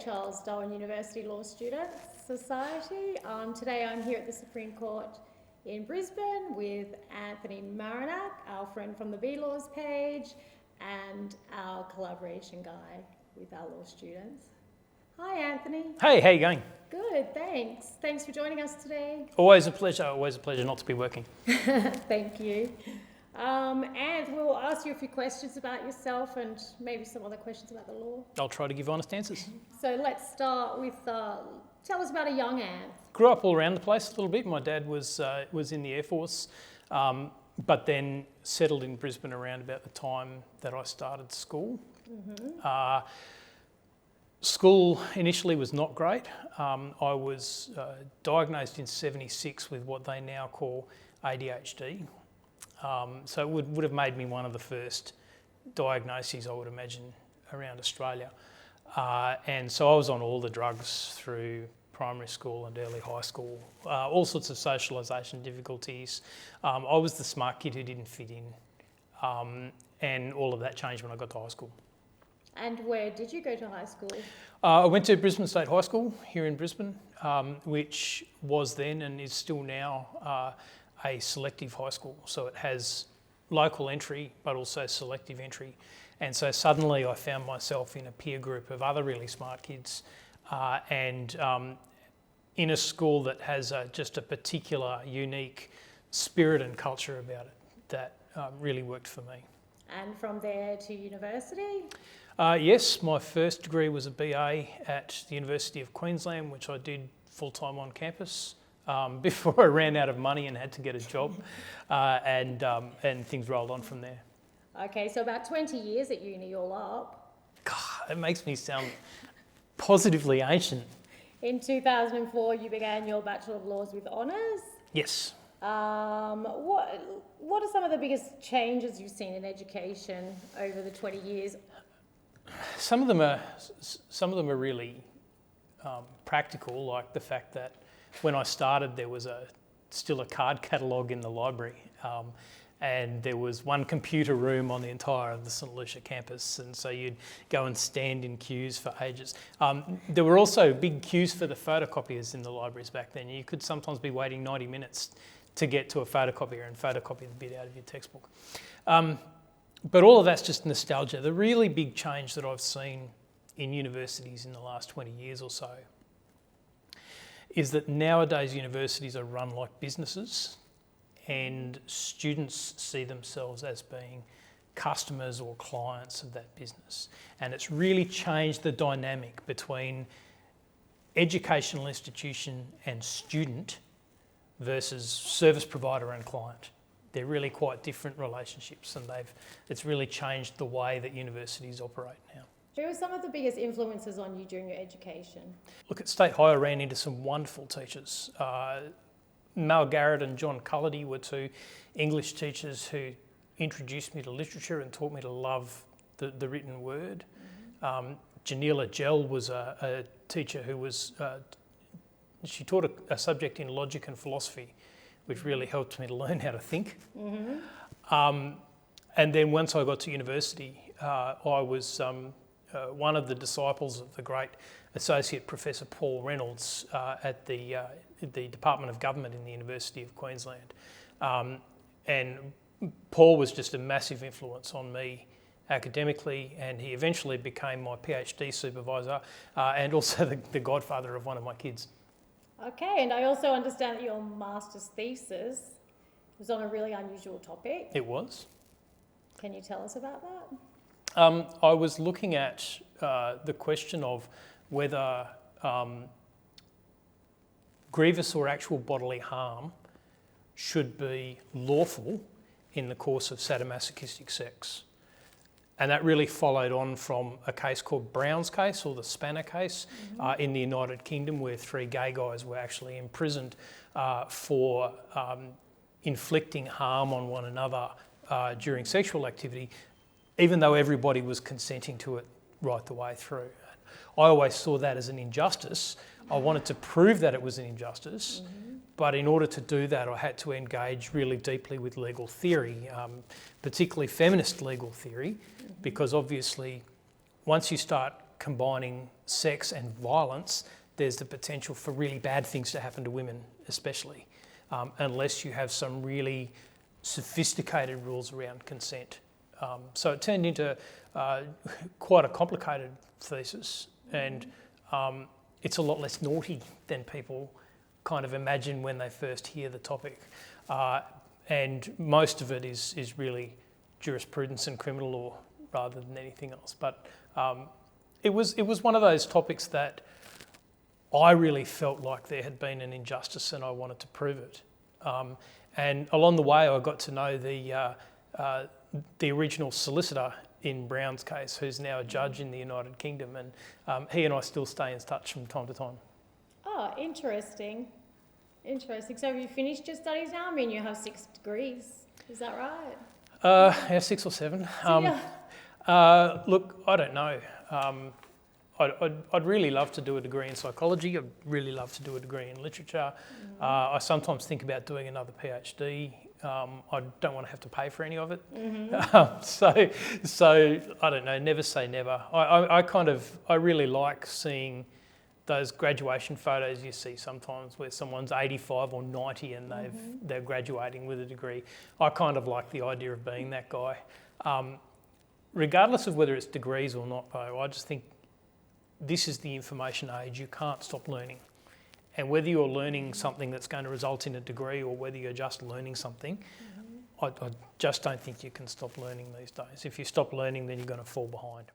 Charles Darwin University Law Students Society. Today I'm here at the Supreme Court in Brisbane with Anthony Marinac, our friend from the B-Laws page, and our collaboration guy with our law students. Hi Anthony. Hey, how you going? Good, thanks. Thanks for joining us today. Always a pleasure not to be working. Thank you. And we'll ask you a few questions about yourself and maybe some other questions about the law. I'll try to give honest answers. So let's start with, tell us about a young Anth. Grew up all around the place a little bit. My dad was in the Air Force, but then settled in Brisbane around about the time that I started school. Mm-hmm. School initially was not great. I was diagnosed in '76 with what they now call ADHD. So it would have made me one of the first diagnoses, I would imagine, around Australia. And so I was on all the drugs through primary school and early high school, all sorts of socialisation difficulties. I was the smart kid who didn't fit in, and all of that changed when I got to high school. And where did you go to high school? I went to Brisbane State High School here in Brisbane, which was then and is still now a selective high school. So it has local entry, but also selective entry. And so suddenly I found myself in a peer group of other really smart kids and in a school that has just a particular unique spirit and culture about it that really worked for me. And from there to university? Yes, my first degree was a BA at the University of Queensland, which I did full-time on campus. Before I ran out of money and had to get a job, and things rolled on from there. Okay, so about 20 years at uni all up. God, it makes me sound positively ancient. In 2004, you began your Bachelor of Laws with honours. Yes. What are some of the biggest changes you've seen in education over the 20 years? Some of them are really practical, like the fact that when I started, there was still a card catalogue in the library, and there was one computer room on the entire of the St Lucia campus, and so you'd go and stand in queues for ages. There were also big queues for the photocopiers in the libraries back then. You could sometimes be waiting 90 minutes to get to a photocopier and photocopy the bit out of your textbook. But all of that's just nostalgia. The really big change that I've seen in universities in the last 20 years or so is that nowadays universities are run like businesses and students see themselves as being customers or clients of that business. And it's really changed the dynamic between educational institution and student versus service provider and client. They're really quite different relationships, and it's really changed the way that universities operate now. Who were some of the biggest influences on you during your education? Look, at State High I ran into some wonderful teachers. Mal Garrett and John Cullity were two English teachers who introduced me to literature and taught me to love the written word. Mm-hmm. Janila Gell was a teacher who was, she taught a subject in logic and philosophy, which really helped me to learn how to think. Mm-hmm. And then once I got to university, I was one of the disciples of the great Associate Professor Paul Reynolds at the Department of Government in the University of Queensland. And Paul was just a massive influence on me academically, and he eventually became my PhD supervisor and also the godfather of one of my kids. Okay, and I also understand that your master's thesis was on a really unusual topic. It was. Can you tell us about that? I was looking at the question of whether grievous or actual bodily harm should be lawful in the course of sadomasochistic sex. And that really followed on from a case called Brown's case, or the Spanner case, mm-hmm. In the United Kingdom, where 3 gay guys were actually imprisoned for inflicting harm on one another during sexual activity, even though everybody was consenting to it right the way through. I always saw that as an injustice. I wanted to prove that it was an injustice, mm-hmm. but in order to do that, I had to engage really deeply with legal theory, particularly feminist legal theory, mm-hmm. because obviously once you start combining sex and violence, there's the potential for really bad things to happen to women, especially, unless you have some really sophisticated rules around consent. So it turned into quite a complicated thesis, and it's a lot less naughty than people kind of imagine when they first hear the topic. And most of it is really jurisprudence and criminal law rather than anything else. But it was one of those topics that I really felt like there had been an injustice and I wanted to prove it. And along the way, I got to know the original solicitor in Brown's case, who's now a judge in the United Kingdom, and he and I still stay in touch from time to time. Oh, interesting. Interesting. So have you finished your studies now? I mean, you have 6 degrees. Is that right? Yeah, 6 or 7. Look, I don't know. I'd really love to do a degree in psychology. I'd really love to do a degree in literature. I sometimes think about doing another PhD. I don't want to have to pay for any of it. So I don't know. Never say never. I really like seeing those graduation photos you see sometimes where someone's 85 or 90 and they're graduating with a degree. I kind of like the idea of being that guy. Regardless of whether it's degrees or not, though, I just think this is the information age. You can't stop learning. And whether you're learning something that's going to result in a degree or whether you're just learning something, I just don't think you can stop learning these days. If you stop learning, then you're going to fall behind.